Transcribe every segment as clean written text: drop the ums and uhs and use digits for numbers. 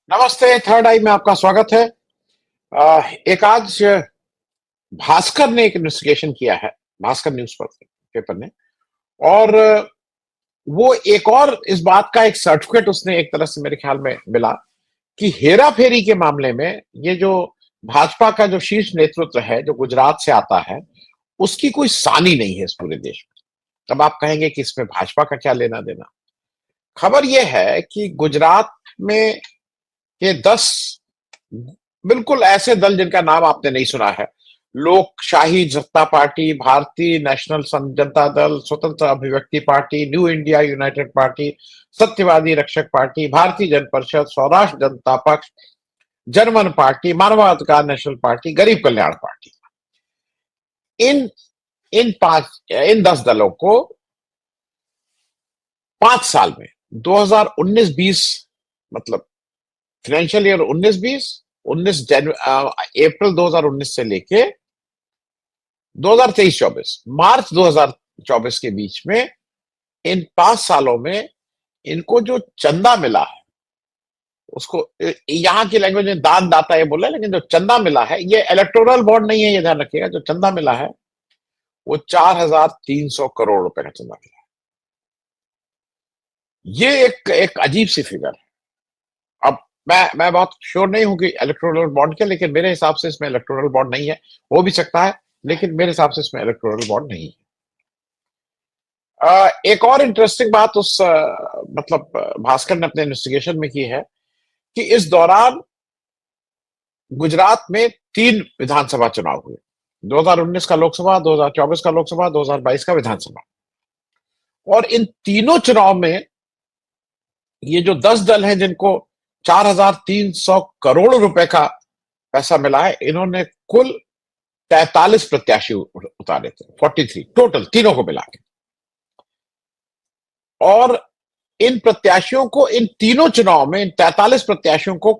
नमस्ते। थर्ड आई में आपका स्वागत है। एक आज भास्कर ने एक इन्वेस्टिगेशन किया है, भास्कर न्यूज पेपर ने। और वो एक और इस बात का एक सर्टिफिकेट उसने एक तरह से मेरे ख्याल में मिला कि हेरा फेरी के मामले में ये जो भाजपा का जो शीर्ष नेतृत्व है जो गुजरात से आता है, उसकी कोई सानी नहीं है इस पूरे देश में। तब आप कहेंगे कि इसमें भाजपा का क्या लेना देना। खबर यह है कि गुजरात में ये 10 बिल्कुल ऐसे दल जिनका नाम आपने नहीं सुना है, लोकशाही जनता पार्टी, भारतीय नेशनल जनता दल, स्वतंत्र अभिव्यक्ति party, new India United party, सत्यवादी रक्षक पार्टी, भारतीय जन परिषद, स्वराष्ट्र जनता पक्ष, जर्मन पार्टी, मानवाधिकार नेशनल पार्टी, गरीब कल्याण पार्टी। इन इन 10 दलों को 5 साल में 2019-20 मतलब फाइनेंशियल ईयर 19-20, 19 अप्रैल 2019 से लेके 2023-24 मार्च 2024 के बीच में इन 5 सालों में इनको जो चंदा मिला है, उसको यहां की लैंग्वेज में दान दाता ये बोला, लेकिन जो चंदा मिला है ये इलेक्टोरल बॉन्ड नहीं है, ये ध्यान रखिएगा। जो चंदा मिला है वो 4,300 करोड़ रुपए का चंदा मिला है। ये एक अजीब सी फिगर है। अब मैं बहुत श्योर नहीं हूं कि इलेक्टोरल बॉन्ड के, लेकिन मेरे हिसाब से इसमें इलेक्टोरल बॉन्ड नहीं है। हो भी सकता है, लेकिन मेरे हिसाब से इसमें इलेक्टोरल बॉन्ड नहीं है। एक और इंटरेस्टिंग बात उस भास्कर ने अपने इन्वेस्टिगेशन में की है कि इस दौरान गुजरात में 3 विधानसभा चुनाव हुए। 2019 का लोकसभा, 2024 का लोकसभा, 2022 का विधानसभा। और इन तीनों चुनाव में ये जो 10 दल हैं जिनको 4,300 करोड़ रुपए का पैसा मिला है, इन्होंने कुल 43 प्रत्याशी उतारे थे, 43 टोटल तीनों को मिला के। और इन प्रत्याशियों को इन तीनों चुनाव में इन 43 प्रत्याशियों को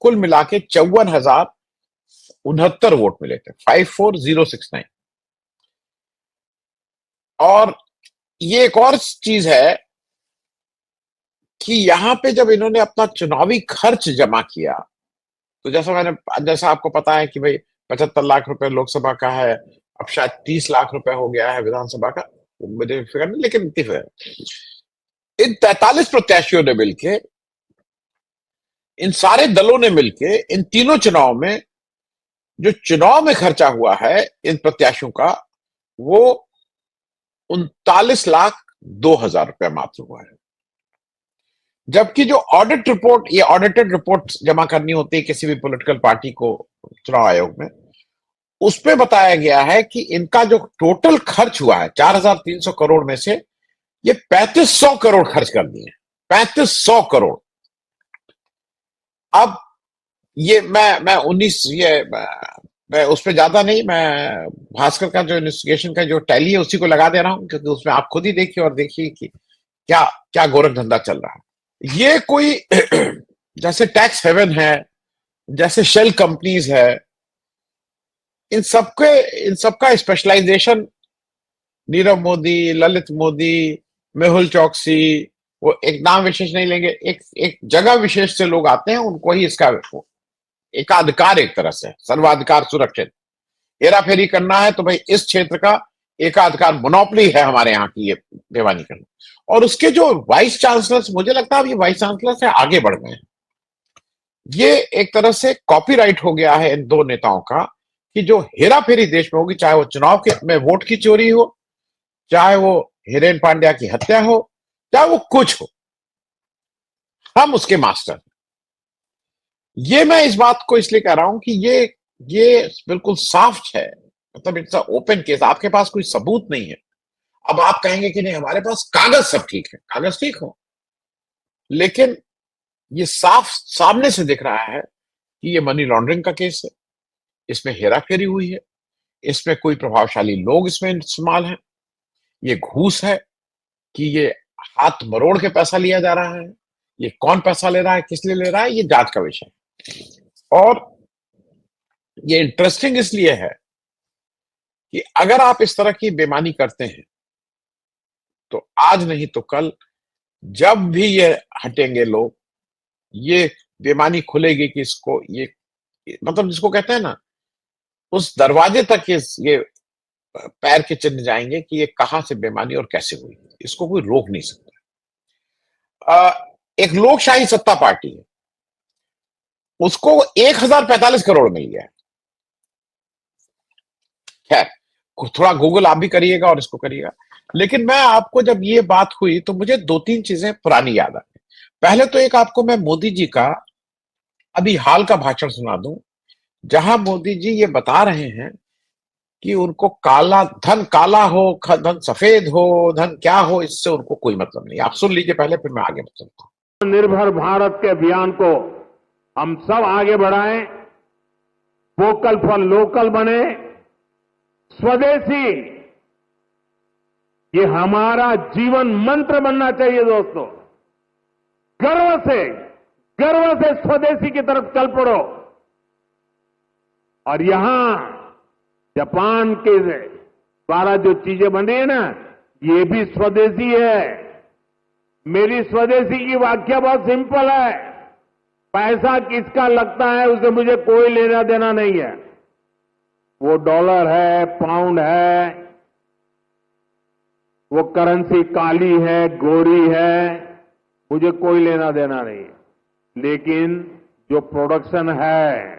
कुल मिला के 54,069 वोट मिले थे, 54,069। और ये एक और चीज है कि यहां पे जब इन्होंने अपना चुनावी खर्च जमा किया, तो जैसा आपको पता है कि भाई 75 लाख रुपए लोकसभा का है, अब शायद 30 लाख रुपए हो गया है विधानसभा का, मुझे फिगर नहीं, लेकिन इतनी फिगर। इन 43 प्रत्याशियों ने मिलके, इन सारे दलों ने मिलके इन तीनों चुनाव में जो चुनाव में खर्चा हुआ है इन प्रत्याशियों का, वो 39,02,000 रुपया मात्र हुआ है। जबकि जो ऑडिटेड रिपोर्ट जमा करनी होती है किसी भी पॉलिटिकल पार्टी को चुनाव आयोग में, उसमें बताया गया है कि इनका जो टोटल खर्च हुआ है 4,300 करोड़ में से ये 3,500 करोड़ खर्च कर दिए, 3,500 करोड़। अब ये मैं 19 ये मैं उस पर ज्यादा नहीं, मैं भास्कर का जो इन्वेस्टिगेशन का जो टैली है उसी को लगा दे रहा हूं, क्योंकि उसमें आप खुद ही देखिए और देखिए कि क्या क्या गोरख धंधा चल रहा है। ये कोई जैसे टैक्स हेवन है, जैसे शेल कंपनीज है, इन सबका स्पेशलाइजेशन नीरव मोदी, ललित मोदी, मेहुल चौकसी, वो एक नाम विशेष नहीं लेंगे, एक जगह विशेष से लोग आते हैं, उनको ही इसका एकाधिकार, एक तरह से सर्वाधिकार सुरक्षित। हेरा फेरी करना है तो भाई इस क्षेत्र का एकाधिकार, मोनोपोली है हमारे यहाँ की ये बेईमानी करना। और उसके जो वाइस चांसलर्स, मुझे लगता है ये वाइस चांसलर से आगे बढ़ गए हैं। ये एक तरह से कॉपीराइट हो गया है इन दो नेताओं का कि जो हेरा फेरी देश में होगी, चाहे वो चुनाव के में वोट की चोरी हो, चाहे वो हिरेन पांड्या की हत्या हो, चाहे वो कुछ हो, हम उसके मास्टर। ये मैं इस बात को इसलिए कह रहा हूं कि ये बिल्कुल साफ है, मतलब इट्स ओपन केस। आपके पास कोई सबूत नहीं है। अब आप कहेंगे कि नहीं हमारे पास कागज सब ठीक है, कागज ठीक हो, लेकिन ये साफ सामने से दिख रहा है कि ये मनी लॉन्ड्रिंग का केस है, इसमें हेरा फेरी हुई है, इसमें कोई प्रभावशाली लोग इसमें इस्तेमाल है, ये घूस है कि ये हाथ मरोड़ के पैसा लिया जा रहा है, ये कौन पैसा ले रहा है, किस लिए ले रहा है, ये जांच का विषय है। और ये इंटरेस्टिंग इसलिए है कि अगर आप इस तरह की बेईमानी करते हैं तो आज नहीं तो कल, जब भी ये हटेंगे लोग, ये बेईमानी खुलेगी कि इसको ये मतलब जिसको कहते हैं ना, उस दरवाजे तक ये पैर के चिन्ह जाएंगे कि ये कहां से बेईमानी और कैसे हुई। इसको कोई रोक नहीं सकता। एक लोकशाही सत्ता पार्टी है, उसको 1045 करोड़ मिल गया है। खैर, थोड़ा गूगल आप भी करिएगा और इसको करिएगा। लेकिन मैं आपको जब ये बात हुई तो मुझे दो तीन चीजें पुरानी याद आ गई। पहले तो एक आपको मैं मोदी जी का अभी हाल का भाषण सुना दूं, जहां मोदी जी ये बता रहे हैं कि उनको काला हो, धन सफेद हो, धन क्या हो, इससे उनको कोई मतलब नहीं। आप सुन लीजिए पहले, फिर मैं आगे चलता हूं। निर्भर भारत के अभियान को हम सब आगे बढ़ाएं, वोकल फॉर लोकल बने, स्वदेशी ये हमारा जीवन मंत्र बनना चाहिए दोस्तों। गर्व से स्वदेशी की तरफ चल पड़ो। और यहां जापान के द्वारा जो चीजें बन रही है ना, ये भी स्वदेशी है। मेरी स्वदेशी की व्याख्या बहुत सिंपल है। पैसा किसका लगता है उससे मुझे कोई लेना देना नहीं है। वो डॉलर है, पाउंड है, वो करेंसी काली है, गोरी है, मुझे कोई लेना देना नहीं है। लेकिन जो प्रोडक्शन है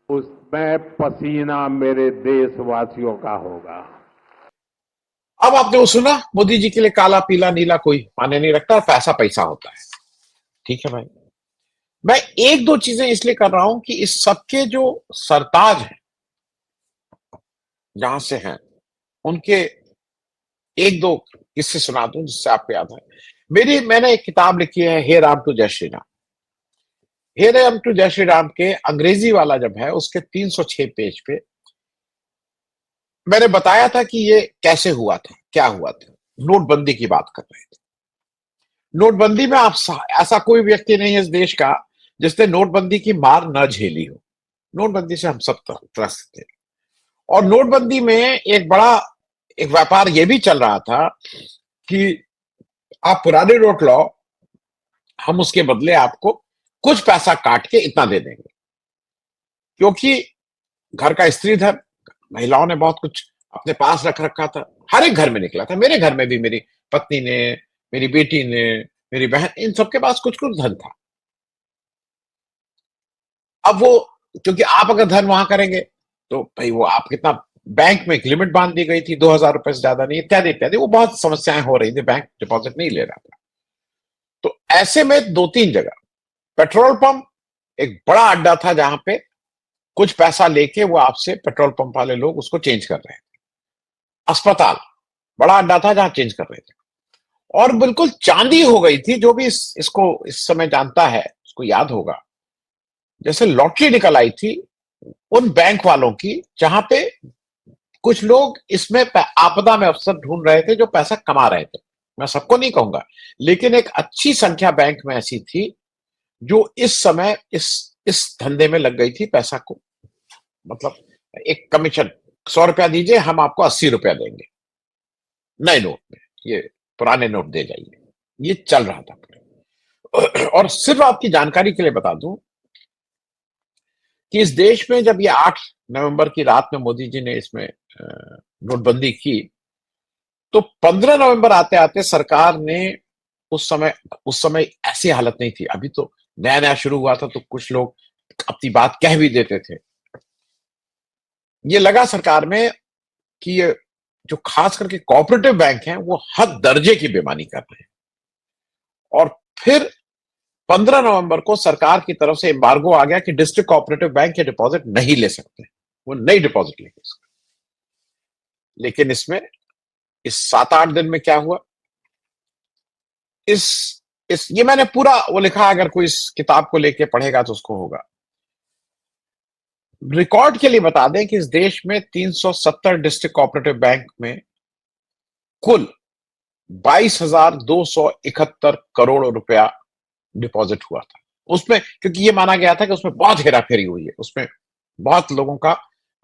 उसमें पसीना मेरे देशवासियों का होगा। अब आपने वो सुना, मोदी जी के लिए काला पीला नीला कोई माने नहीं रखता, पैसा पैसा होता है। ठीक है भाई, मैं एक दो चीजें इसलिए कर रहा हूं कि इस सबके जो सरताज हैं, जहां से हैं, उनके एक दो किस्से सुना दूं जिससे आपको याद है। मैंने एक किताब लिखी है, हे राम टू जय श्री राम। हे राम टू जय श्री राम के अंग्रेजी वाला जब है, उसके 306 पेज पे मैंने बताया था कि ये कैसे हुआ था, क्या हुआ था। नोटबंदी की बात कर रहे थे। नोटबंदी में आप ऐसा कोई व्यक्ति नहीं है इस देश का जिसने नोटबंदी की मार न झेली हो। नोटबंदी से हम सब त्रस्त थे। और नोटबंदी में एक व्यापार ये भी चल रहा था कि आप पुराने नोट लाओ, हम उसके बदले आपको कुछ पैसा काट के इतना दे देंगे। क्योंकि घर का स्त्री धन, महिलाओं ने बहुत कुछ अपने पास रख रखा था। हर एक घर में निकला था, मेरे घर में भी मेरी पत्नी ने, मेरी बेटी ने, मेरी बहन, इन सबके पास कुछ कुछ धन था। अब वो, क्योंकि आप अगर धन वहां करेंगे तो भाई वो आप कितना, बैंक में एक लिमिट बांध दी गई थी, 2,000 रुपए से ज्यादा नहीं, इत्यादि इत्यादि। वो बहुत समस्याएं हो रही थी, बैंक डिपॉजिट नहीं ले रहा था। तो ऐसे में दो तीन जगह पेट्रोल पंप एक बड़ा अड्डा था, जहां पे कुछ पैसा लेके वो आपसे, पेट्रोल पंप वाले लोग उसको चेंज कर रहे थे। अस्पताल बड़ा अड्डा था जहां चेंज कर रहे थे। और बिल्कुल चांदी हो गई थी। जो भी इसको इस समय जानता है उसको याद होगा, जैसे लॉटरी निकल आई थी उन बैंक वालों की, जहां पे कुछ लोग इसमें आपदा में अवसर ढूंढ रहे थे, जो पैसा कमा रहे थे। मैं सबको नहीं कहूंगा, लेकिन एक अच्छी संख्या बैंक में ऐसी थी जो इस समय इस धंधे में लग गई थी। पैसा को मतलब एक कमीशन, 100 रुपया दीजिए, हम आपको 80 रुपया देंगे नए नोट में, ये पुराने नोट दे जाइए। ये चल रहा था। और सिर्फ आपकी जानकारी के लिए बता दूं कि इस देश में जब ये 8 नवंबर की रात में मोदी जी ने इसमें नोटबंदी की, तो 15 नवंबर आते आते सरकार ने, उस समय ऐसी हालत नहीं थी। अभी तो नया नया शुरू हुआ था, तो कुछ लोग अपनी बात कह भी देते थे। ये लगा सरकार में कि ये जो खास करके कोऑपरेटिव बैंक हैं, वो हद दर्जे की बेईमानी कर रहे हैं। और फिर 15 नवंबर को सरकार की तरफ से एम्बार्गो आ गया कि डिस्ट्रिक्ट कोऑपरेटिव बैंक के डिपॉजिट नहीं ले सकते, वो नई डिपॉजिट लेंगे। लेकिन इसमें इस 7-8 दिन में क्या हुआ, ये मैंने पूरा वो लिखा, अगर कोई इस किताब को लेके पढ़ेगा तो उसको होगा। रिकॉर्ड के लिए बता दें कि इस देश में 370 डिस्ट्रिक्ट कोऑपरेटिव बैंक में कुल 22,271 करोड़ रुपया डिपॉजिट हुआ था। उसमें, क्योंकि ये माना गया था कि उसमें बहुत हेराफेरी हुई है, उसमें बहुत लोगों का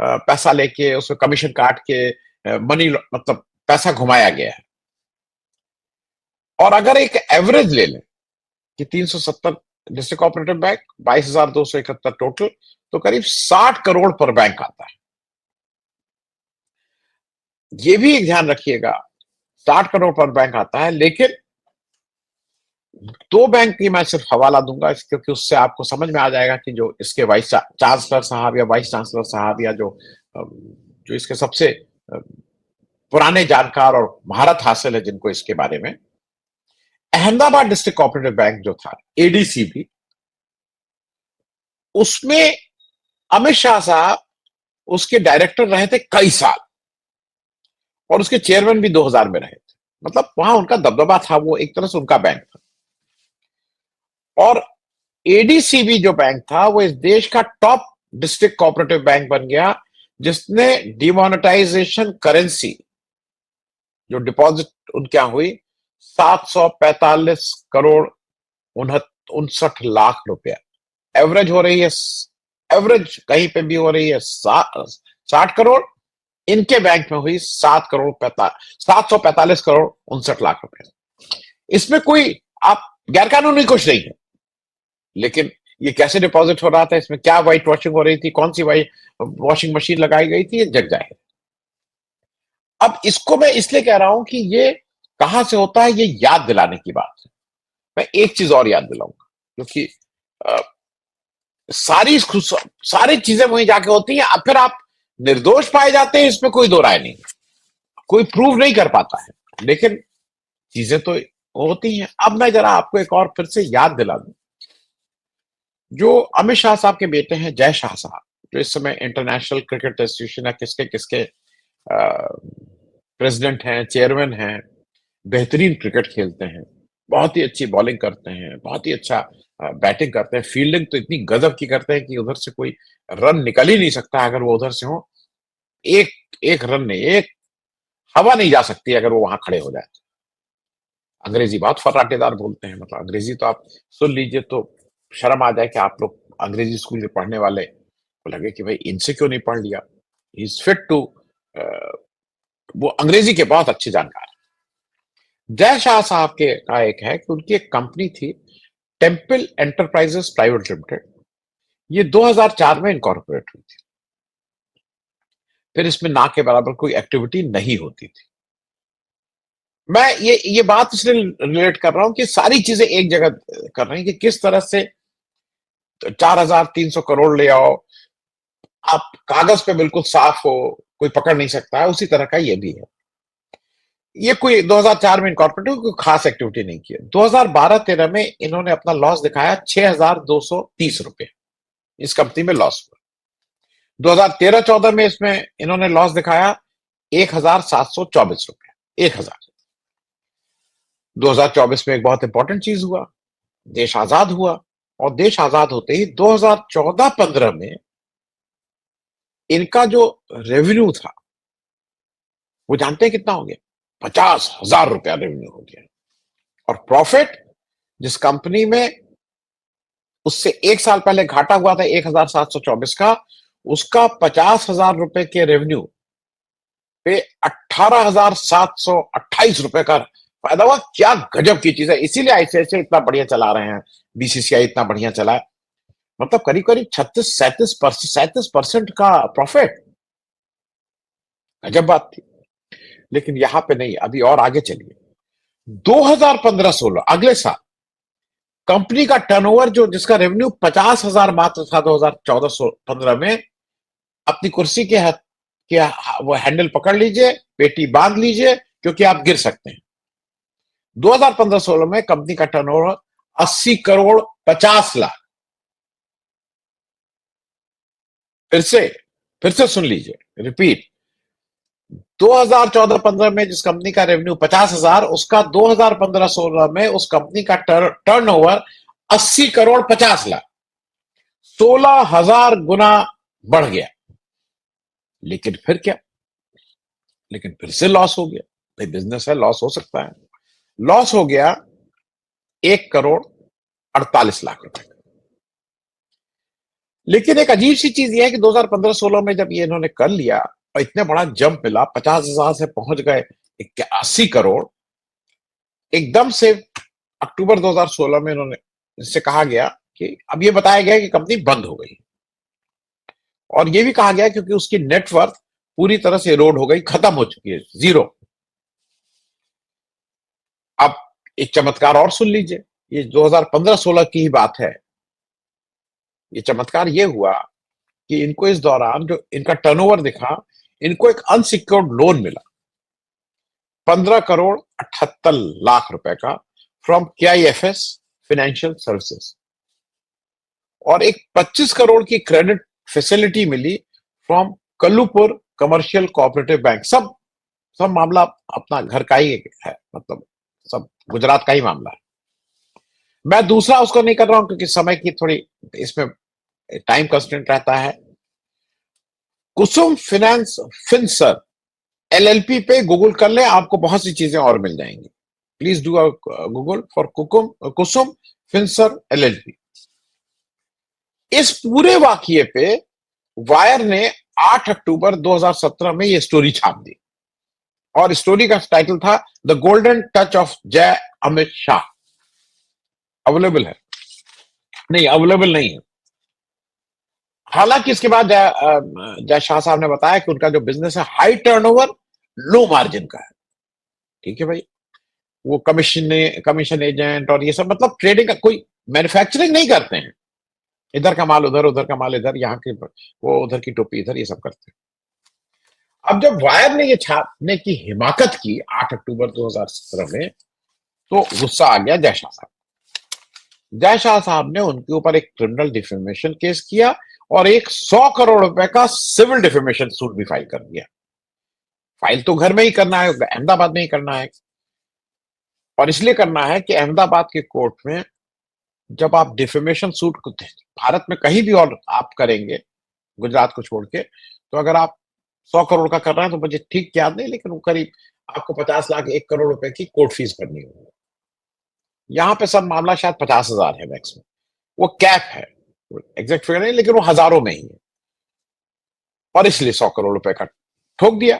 पैसा लेके, उसमें कमीशन काट के मनी, मतलब पैसा घुमाया गया है। और अगर एक एवरेज ले लें कि 370 डिस्ट्रिक्ट कोऑपरेटिव बैंक 22,271 टोटल, तो करीब 60 करोड़ पर बैंक आता है। ये भी एक ध्यान रखिएगा, 60 करोड़ पर बैंक आता है, लेकिन दो बैंक की मैं सिर्फ हवाला दूंगा क्योंकि उससे आपको समझ में आ जाएगा कि जो इसके वाइस चांसलर साहब या वाइस चांसलर साहब या जो इसके सबसे पुराने जानकार और महारत हासिल है जिनको इसके बारे में, अहमदाबाद डिस्ट्रिक्ट कोऑपरेटिव बैंक जो था, एडीसीबी, उसमें अमित शाह साहब उसके डायरेक्टर रहे थे कई साल, और उसके चेयरमैन भी 2000 में रहे थे। मतलब वहां उनका दबदबा था, वो एक तरह से उनका बैंक था। और एडीसीबी जो बैंक था वो इस देश का टॉप डिस्ट्रिक्ट कोऑपरेटिव बैंक बन गया, जिसने डिमोनेटाइजेशन करेंसी जो डिपॉजिट उनके यहां हुई 745 करोड़ 59 लाख रुपया एवरेज हो रही है। एवरेज कहीं पे भी हो रही है 60 करोड़, इनके बैंक में हुई 745 करोड़ 59 लाख रुपए। इसमें कोई आप गैरकानूनी कुछ नहीं है, लेकिन ये कैसे डिपॉजिट हो रहा था, इसमें क्या व्हाइट वॉशिंग हो रही थी, कौन सी व्हाइट वॉशिंग मशीन लगाई गई थी, ये जग जाहिर। अब इसको मैं इसलिए कह रहा हूं कि ये कहां से होता है, ये याद दिलाने की बात है। मैं एक चीज और याद दिलाऊंगा, क्योंकि अ, सारी चीजें वहीं जाके होती हैं, अब फिर आप निर्दोष पाए जाते हैं, इसमें कोई दो राय नहीं, कोई प्रूव नहीं कर पाता है, लेकिन चीजें तो होती हैं। अब मैं जरा आपको एक और फिर से याद दिला दूं, जो अमित शाह साहब के बेटे हैं जय शाह साहब, जो इस समय इंटरनेशनल क्रिकेट एसोसिएशन है किसके किसके प्रेसिडेंट हैं, चेयरमैन हैं, बेहतरीन क्रिकेट खेलते हैं, बहुत ही अच्छी बॉलिंग करते हैं, बहुत ही अच्छा बैटिंग करते हैं, फील्डिंग तो इतनी गजब की करते हैं कि उधर से कोई रन निकल ही नहीं सकता अगर वो उधर से हो। एक एक रन नहीं, एक हवा नहीं जा सकती अगर वो वहां खड़े हो जाए। अंग्रेजी बहुत फर्राटेदार बोलते हैं, मतलब अंग्रेजी तो आप सुन लीजिए तो शर्म आ जाए कि आप लोग अंग्रेजी स्कूल के पढ़ने वाले को लगे कि भाई इनसे क्यों नहीं पढ़ लिया। इज फिट टू, वो अंग्रेजी के बहुत अच्छे जानकार। जय शाह साहब के का एक है कि उनकी एक कंपनी थी टेम्पल एंटरप्राइजेस प्राइवेट लिमिटेड, ये 2004 में इनकॉर्पोरेट हुई थी। फिर इसमें ना के बराबर कोई एक्टिविटी नहीं होती थी। मैं ये बात इसलिए रिलेट कर रहा हूं कि सारी चीजें एक जगह कर रही हैं कि किस तरह से 4,300 करोड़ ले आओ, आप कागज पे बिल्कुल साफ हो, कोई पकड़ नहीं सकता है, उसी तरह का ये भी है। ये कोई 2004 में इनकॉर्पोरेट कोई खास एक्टिविटी नहीं की। 2012-13 में इन्होंने अपना लॉस दिखाया 6,230 रुपए, इस कंपनी में लॉस हुआ। 2013-14 में इसमें इन्होंने लॉस दिखाया 1,724 रुपए, 1,000। 2024 में एक बहुत इंपॉर्टेंट चीज हुआ, देश आजाद हुआ, और देश आजाद होते ही 2014-15 में इनका जो रेवेन्यू था वो जानते हैं कितना हो गया? 50,000 रुपया रेवेन्यू हो गया। और प्रॉफिट, जिस कंपनी में उससे एक साल पहले घाटा हुआ था 1,724 का, उसका 50,000 रुपए के रेवेन्यू पे 18,728 रुपए का फायदा हुआ। क्या गजब की चीज है। इसीलिए आईसीआईसीआई इतना बढ़िया चला रहे हैं, बीसीसीआई इतना बढ़िया चला है, मतलब करीब करीब 37% का प्रॉफिट, गजब बात थी। लेकिन यहां पे नहीं, अभी और आगे चलिए। 2015-16 अगले साल कंपनी का टर्नओवर, जो जिसका रेवेन्यू 50,000 मात्र था 2014-15 में, अपनी कुर्सी के वो हैंडल पकड़ लीजिए, पेटी बांध लीजिए, क्योंकि आप गिर सकते हैं। 2015-16 में कंपनी का टर्नओवर 80 करोड़ 50 लाख। फिर से सुन लीजिए, रिपीट। 2014-15 में जिस कंपनी का रेवेन्यू 50,000, उसका 2015-16 में उस कंपनी का टर्नओवर 80 करोड़ 50 लाख, 16,000 गुना बढ़ गया। लेकिन फिर क्या? लेकिन फिर से लॉस हो गया। भाई बिजनेस है, लॉस हो सकता है। लॉस हो गया 1 करोड़ 48 लाख रुपए। लेकिन एक अजीब सी चीज यह है कि 2015-16 में जब ये इन्होंने कर लिया और इतने बड़ा जंप मिला, 50,000 से पहुंच गए 80 करोड़, एकदम से अक्टूबर 2016 में इन्होंने इससे कहा गया कि अब ये बताया गया कि कंपनी बंद हो गई, और ये भी कहा गया क्योंकि उसकी नेटवर्थ पूरी तरह से इरोड हो गई, खत्म हो चुकी है, जीरो। अब एक चमत्कार और सुन लीजिए, ये 2015-16 की ही बात है। ये चमत्कार ये हुआ कि इनको इस दौरान जो इनका टर्नओवर दिखा, इनको एक अनसिक्योर्ड लोन मिला 15 करोड़ 78 लाख रुपए का फ्रॉम KIFS फाइनेंशियल सर्विसेज, और एक 25 करोड़ की क्रेडिट फैसिलिटी मिली from Kallupur commercial cooperative bank. सब सब मामला अपना घर का ही है, मतलब सब गुजरात का ही मामला है। मैं दूसरा उसको नहीं कर रहा हूं क्योंकि समय की थोड़ी इसमें टाइम कंस्टेंट रहता है। कुसुम फाइनेंस फिनसर LLP पे गूगल कर ले, आपको बहुत सी चीजें और मिल जाएंगी। Please do Google for Kusum finser LLP। इस पूरे वाकये पे वायर ने 8 अक्टूबर 2017 में ये स्टोरी छाप दी, और स्टोरी का टाइटल था द गोल्डन टच ऑफ जय अमित शाह। अवेलेबल है? नहीं, अवेलेबल नहीं है। हालांकि इसके बाद जय शाह साहब ने बताया कि उनका जो बिजनेस है हाई टर्नओवर लो मार्जिन का है। ठीक है भाई, वो कमीशन एजेंट और ये सब, मतलब ट्रेडिंग का, कोई मैन्युफैक्चरिंग नहीं करते हैं। इधर का माल उधर, उधर का माल इधर, यहाँ की वो उधर की टोपी इधर, ये सब करते हैं। अब जब वायर ने ये छापने की हिमाकत की 8 अक्टूबर 2017 में, तो गुस्सा आ गया जय शाह साहब। जय शाह साहब ने उनके ऊपर एक क्रिमिनल डिफेमेशन केस किया और एक 100 करोड़ रुपए का सिविल डिफेमेशन सूट भी फाइल कर दिया। फाइल तो घर में ही करना है, अहमदाबाद में ही करना है, और इसलिए करना है कि अहमदाबाद के कोर्ट में जब आप डिफेमेशन सूट भारत में कहीं भी और आप करेंगे, गुजरात को छोड़ के, तो अगर आप 100 करोड़ का कर रहे हैं तो मुझे ठीक याद नहीं, लेकिन वो करीब आपको 50 लाख 1 करोड़ रुपए की कोर्ट फीस भरनी होगी। यहाँ पे सब मामला शायद 50,000 है मैक्सिमम, वो कैप है, एग्जैक्ट फिगर नहीं, लेकिन वो हजारों में ही है, और इसलिए 100 करोड़ रुपए का ठोक दिया।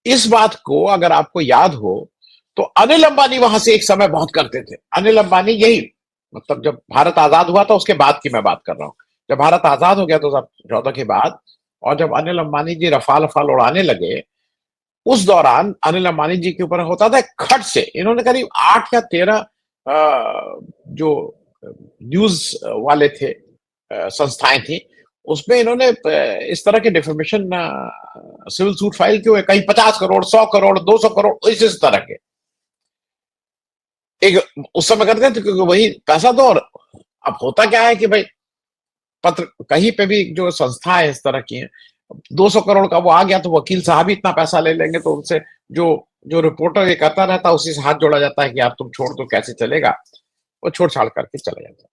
इस बात को अगर आपको याद हो तो अनिल अंबानी वहां से एक समय बहुत करते थे। अनिल अंबानी यही, मतलब जब भारत आजाद हुआ था उसके बाद की मैं बात कर रहा हूं, जब भारत आजाद हो गया 2014 के बाद, और जब अनिल अंबानी जी रफाल रफाल उड़ाने लगे, उस दौरान अनिल अंबानी जी के ऊपर होता था खट से, इन्होंने करीब 8 या 13 जो न्यूज वाले थे, संस्थाएं थी, उसमें इन्होंने इस तरह के डिफेमेशन सिविल सूट फाइल किए हुए, कहीं 50 करोड़ 100 करोड़ 200 करोड़ इस तरह के। एक उस समय करते थे क्योंकि वही पैसा दो, और अब होता क्या है कि भाई पत्र कहीं पे भी जो संस्था है इस तरह की है, 200 करोड़ का वो आ गया तो वकील साहब ही इतना पैसा ले लेंगे, तो उनसे जो जो रिपोर्टर ये करता रहता है उसी से हाथ जोड़ा जाता है कि यार तुम छोड़ दो, कैसे चलेगा, वो छोड़ छाड़ करके चला जाता है।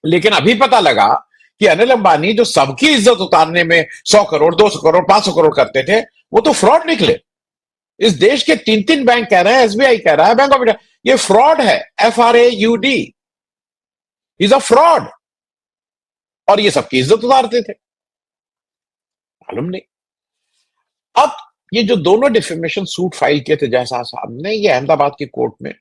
लेकिन अभी पता लगा कि अनिल अंबानी जो सबकी इज्जत उतारने में 100 करोड़ 200 करोड़ 500 करोड़ करते थे, वो तो फ्रॉड निकले। इस देश के 3 बैंक कह रहे हैं, SBI कह रहा है, बैंक ऑफ इंडिया, ये फ्रॉड है, FRAUD, इज अ फ्रॉड, और ये सबकी इज्जत उतारते थे, मालूम नहीं। अब ये जो दोनों डिफेमेशन सूट फाइल किए थे जय शाह साहब ने, ये अहमदाबाद की कोर्ट में,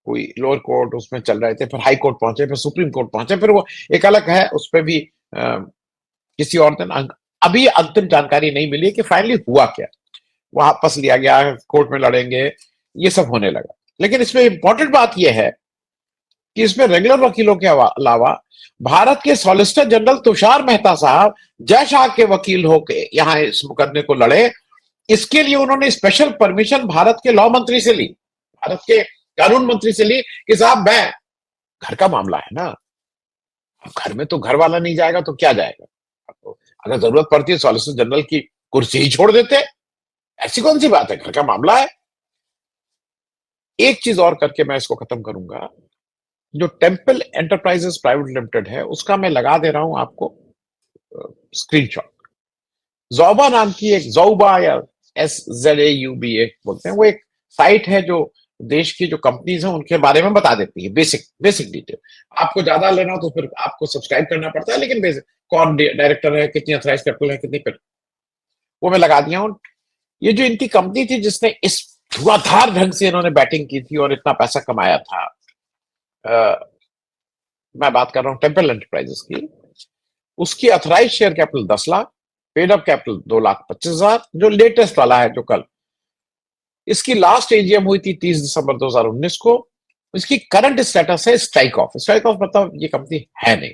कोई लोअर कोर्ट उसमें चल रहे थे, फिर हाई कोर्ट पहुंचे, फिर सुप्रीम कोर्ट पहुंचे, फिर वो एक अलग है, उस पर भी किसी और दिन अभी अंतिम जानकारी नहीं मिली कि फाइनली हुआ क्या, वापस लिया गया, कोर्ट में लड़ेंगे, ये सब होने लगा। लेकिन इसमें इंपॉर्टेंट बात यह है कि इसमें रेगुलर वकीलों के अलावा भारत के सॉलिसिटर जनरल तुषार मेहता साहब जय शाह के वकील होकर यहां इस मुकदमे को लड़े। इसके लिए उन्होंने स्पेशल परमिशन भारत के लॉ मंत्री से ली, भारत के कानून मंत्री से ली कि साहब मैं, घर का मामला है ना, घर में तो घर वाला नहीं जाएगा तो क्या जाएगा, तो अगर जरूरत पड़ती है सॉलिसिटर जनरल की कुर्सी ही छोड़ देते, ऐसी कौन सी बात है, घर का मामला है। एक चीज और करके मैं इसको खत्म करूंगा, जो टेम्पल एंटरप्राइजेस प्राइवेट लिमिटेड है उसका मैं लगा दे रहा हूं आपको स्क्रीनशॉट। ज़ौबा नाम की एक, ज़ौबा या SZAUBA बोलते हैं, वो एक साइट है जो देश की जो कंपनीज हैं उनके बारे में बता देती है, बेसिक डिटेल। आपको ज्यादा लेना हो तो फिर आपको सब्सक्राइब करना पड़ता है, लेकिन बेसिक, कौन डायरेक्टर है, कितनी अथराइज कैपिटल है, कितनी फिर, वो मैं लगा दिया हूं। ये जो इनकी कंपनी थी जिसने इस धुआंधार ढंग से इन्होंने बैटिंग की थी और इतना पैसा कमाया था, मैं बात कर रहा हूं टेम्पल एंटरप्राइजेस की, उसकी authorise share capital 10 lakh, paid up capital 2,25,000, जो लेटेस्ट वाला है जो कल, इसकी लास्ट एजीएम हुई थी 30 दिसंबर 2019 को। इसकी करंट स्टेटस है स्ट्राइक ऑफ। स्ट्राइक ऑफ मतलब ये कंपनी है नहीं।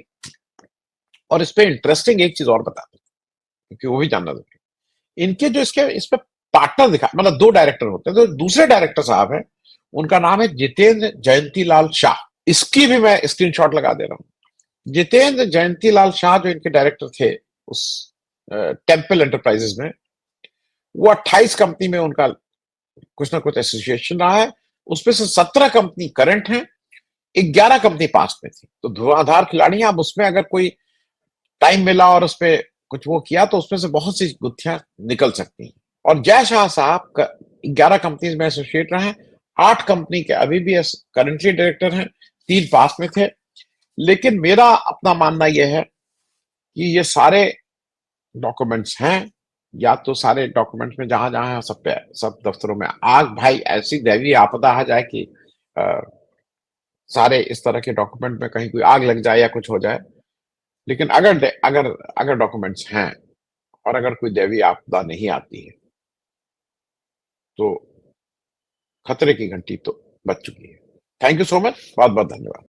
और इस पे इंटरेस्टिंग एक चीज और बता दूं, क्योंकि वो भी जानना जरूरी। इनके जो इसके इस पे पार्टनर दिखा, मतलब 2 डायरेक्टर होते हैं, तो दूसरे डायरेक्टर साहब हैं, उनका नाम है जितेंद्र जयंतीलाल शाह। इसकी भी मैं स्क्रीनशॉट लगा दे रहा हूं। जितेंद्र जयंतीलाल शाह जो इनके डायरेक्टर थे उस टेम्पल एंटरप्राइजेस में, वो 28 कंपनी में उनका कुछ ना कुछ एसोसिएशन रहा है। उसमें से 17 कंपनी करंट है, 11 कंपनी पास्ट में थी। तो धुआंधार खिलाड़ी हैं। अब उसमें अगर कोई टाइम मिला और उसपे कुछ वो किया तो उसमें से बहुत सी गुत्थियां निकल सकती हैं। और जय शाह साहब 11 कंपनीज में एसोसिएट रहे हैं, 8 कंपनी के अभी भी करंटली डायरेक्टर हैं, 3 पास में थे। लेकिन मेरा अपना मानना यह है कि ये सारे डॉक्यूमेंट्स हैं, या तो सारे डॉक्यूमेंट्स में जहां जहां सब पे सब दफ्तरों में आग, भाई ऐसी दैवीय आपदा आ जाए कि अ, सारे इस तरह के डॉक्यूमेंट में कहीं कोई आग लग जाए या कुछ हो जाए। लेकिन अगर अगर डॉक्यूमेंट्स हैं और अगर कोई दैवीय आपदा नहीं आती है तो खतरे की घंटी तो बज चुकी है। थैंक यू सो मच, बहुत बहुत धन्यवाद।